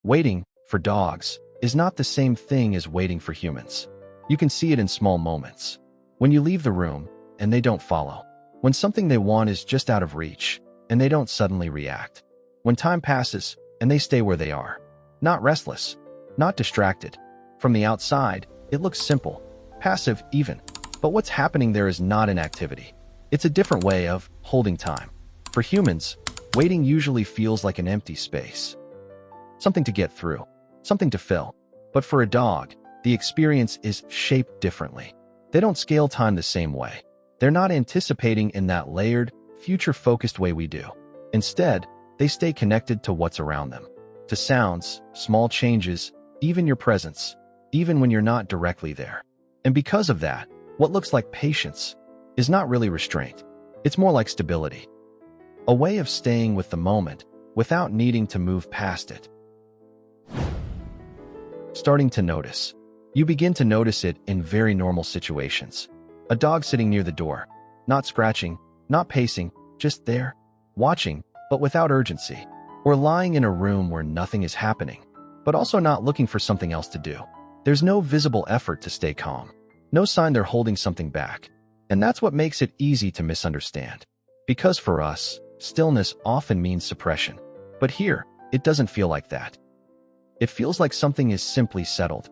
Waiting, for dogs, is not the same thing as waiting for humans. You can see it in small moments. When you leave the room, and they don't follow. When something they want is just out of reach, and they don't suddenly react. When time passes, and they stay where they are. Not restless, not distracted. From the outside, it looks simple, passive even. But what's happening there is not inactivity. It's a different way of holding time. For humans, waiting usually feels like an empty space. Something to get through, something to fill. But for a dog, the experience is shaped differently. They don't scale time the same way. They're not anticipating in that layered, future-focused way we do. Instead, they stay connected to what's around them. To sounds, small changes, even your presence, even when you're not directly there. And because of that, what looks like patience is not really restraint. It's more like stability. A way of staying with the moment without needing to move past it. Starting to notice. You begin to notice it in very normal situations. A dog sitting near the door, not scratching, not pacing, just there, watching, but without urgency. Or lying in a room where nothing is happening, but also not looking for something else to do. There's no visible effort to stay calm. No sign they're holding something back. And that's what makes it easy to misunderstand. Because for us, stillness often means suppression. But here, it doesn't feel like that. It feels like something is simply settled.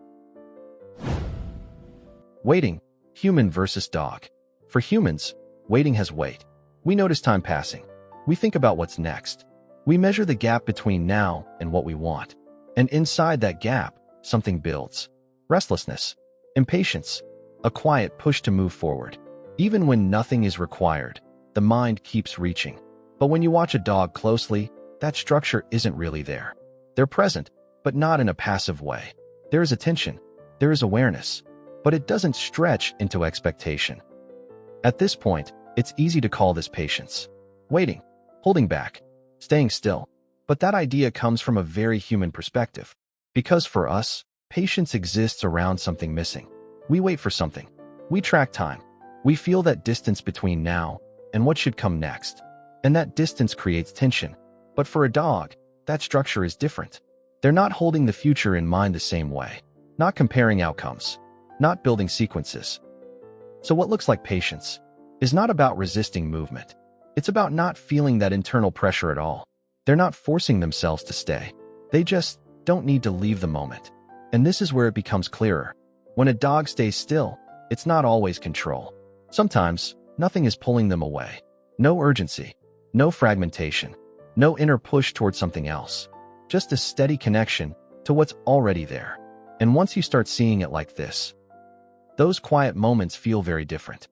Waiting, human versus dog. For humans, waiting has weight. We notice time passing. We think about what's next. We measure the gap between now and what we want. And inside that gap, something builds. Restlessness, impatience, a quiet push to move forward. Even when nothing is required, the mind keeps reaching. But when you watch a dog closely, that structure isn't really there. They're present, but not in a passive way. There is attention, there is awareness, but it doesn't stretch into expectation. At this point, it's easy to call this patience. Waiting, holding back, staying still. But that idea comes from a very human perspective. Because for us, patience exists around something missing. We wait for something. We track time. We feel that distance between now and what should come next. And that distance creates tension. But for a dog, that structure is different. They're not holding the future in mind the same way. Not comparing outcomes. Not building sequences. So what looks like patience is not about resisting movement. It's about not feeling that internal pressure at all. They're not forcing themselves to stay. They just don't need to leave the moment. And this is where it becomes clearer. When a dog stays still, it's not always control. Sometimes, nothing is pulling them away. No urgency, no fragmentation, no inner push towards something else. Just a steady connection to what's already there. And once you start seeing it like this, those quiet moments feel very different.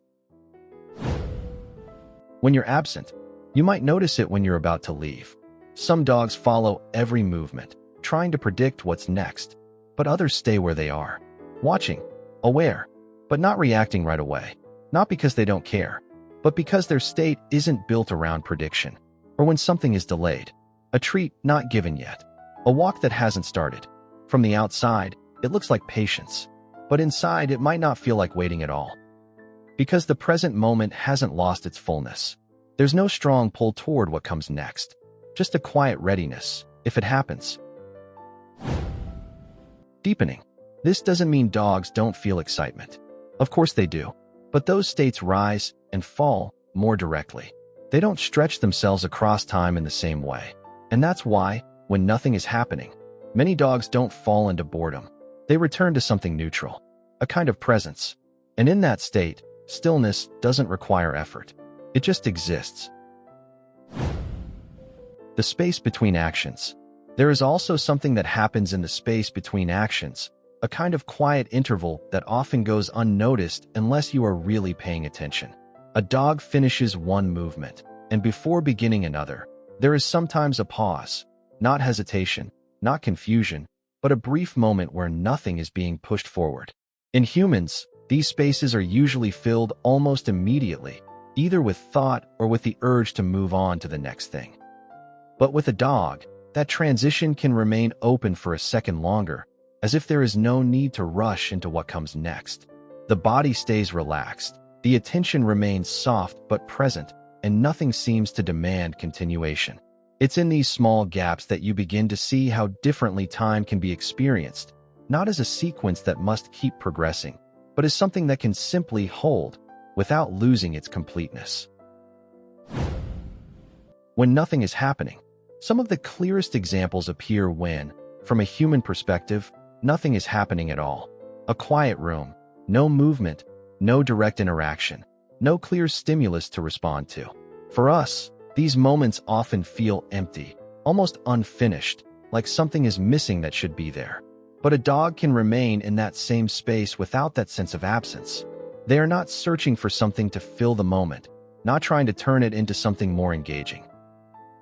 When you're absent, you might notice it when you're about to leave. Some dogs follow every movement, trying to predict what's next, but others stay where they are. Watching, aware, but not reacting right away. Not because they don't care, but because their state isn't built around prediction. Or when something is delayed, a treat not given yet, a walk that hasn't started. From the outside, it looks like patience, but inside it might not feel like waiting at all. Because the present moment hasn't lost its fullness. There's no strong pull toward what comes next, just a quiet readiness, if it happens. Deepening. This doesn't mean dogs don't feel excitement. Of course they do. But those states rise and fall more directly. They don't stretch themselves across time in the same way. And that's why, when nothing is happening, many dogs don't fall into boredom. They return to something neutral, a kind of presence. And in that state, stillness doesn't require effort. It just exists. The space between actions. There is also something that happens in the space between actions. A kind of quiet interval that often goes unnoticed unless you are really paying attention. A dog finishes one movement, and before beginning another, there is sometimes a pause. Not hesitation, not confusion, but a brief moment where nothing is being pushed forward. In humans, these spaces are usually filled almost immediately, either with thought or with the urge to move on to the next thing. But with a dog, that transition can remain open for a second longer, as if there is no need to rush into what comes next. The body stays relaxed, the attention remains soft but present, and nothing seems to demand continuation. It's in these small gaps that you begin to see how differently time can be experienced, not as a sequence that must keep progressing, but as something that can simply hold without losing its completeness. When nothing is happening, some of the clearest examples appear when, from a human perspective, nothing is happening at all. A quiet room, no movement, no direct interaction, no clear stimulus to respond to. For us, these moments often feel empty, almost unfinished, like something is missing that should be there. But a dog can remain in that same space without that sense of absence. They are not searching for something to fill the moment, not trying to turn it into something more engaging.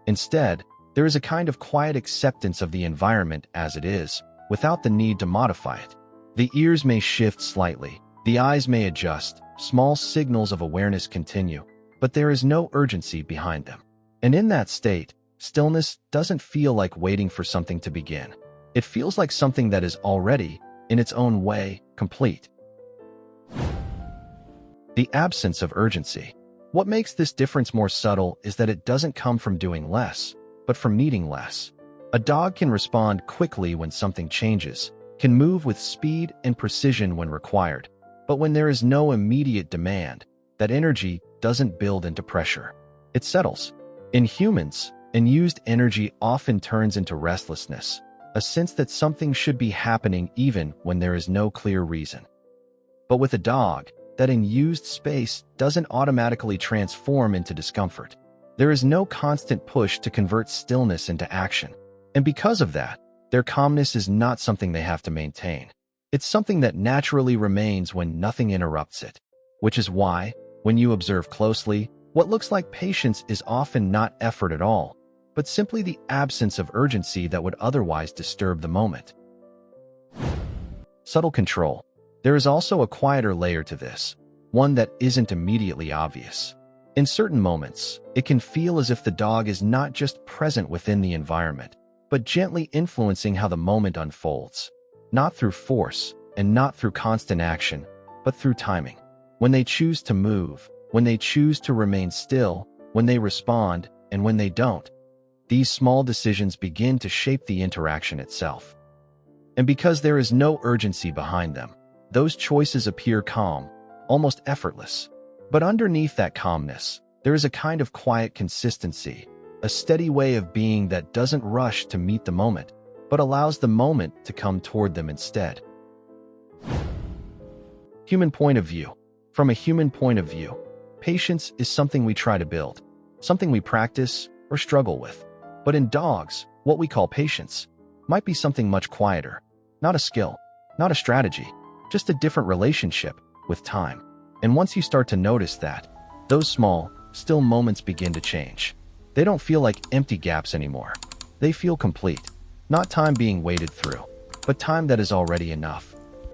Instead, there is a kind of quiet acceptance of the environment as it is, without the need to modify it. The ears may shift slightly, the eyes may adjust, small signals of awareness continue, but there is no urgency behind them. And in that state, stillness doesn't feel like waiting for something to begin. It feels like something that is already, in its own way, complete. The absence of urgency. What makes this difference more subtle is that it doesn't come from doing less, but from needing less. A dog can respond quickly when something changes, can move with speed and precision when required, but when there is no immediate demand, that energy doesn't build into pressure. It settles. In humans, unused energy often turns into restlessness, a sense that something should be happening even when there is no clear reason. But with a dog, that unused space doesn't automatically transform into discomfort. There is no constant push to convert stillness into action. And because of that, their calmness is not something they have to maintain. It's something that naturally remains when nothing interrupts it. Which is why, when you observe closely, what looks like patience is often not effort at all, but simply the absence of urgency that would otherwise disturb the moment. Subtle control. There is also a quieter layer to this, one that isn't immediately obvious. In certain moments, it can feel as if the dog is not just present within the environment, but gently influencing how the moment unfolds. Not through force, and not through constant action, but through timing. When they choose to move, when they choose to remain still, when they respond, and when they don't, these small decisions begin to shape the interaction itself. And because there is no urgency behind them, those choices appear calm, almost effortless. But underneath that calmness, there is a kind of quiet consistency, a steady way of being that doesn't rush to meet the moment, but allows the moment to come toward them instead. Human point of view. From a human point of view, patience is something we try to build, something we practice or struggle with. But in dogs, what we call patience might be something much quieter, not a skill, not a strategy, just a different relationship with time. And once you start to notice that, those small, still moments begin to change. They don't feel like empty gaps anymore. They feel complete, not time being waded through, but time that is already enough.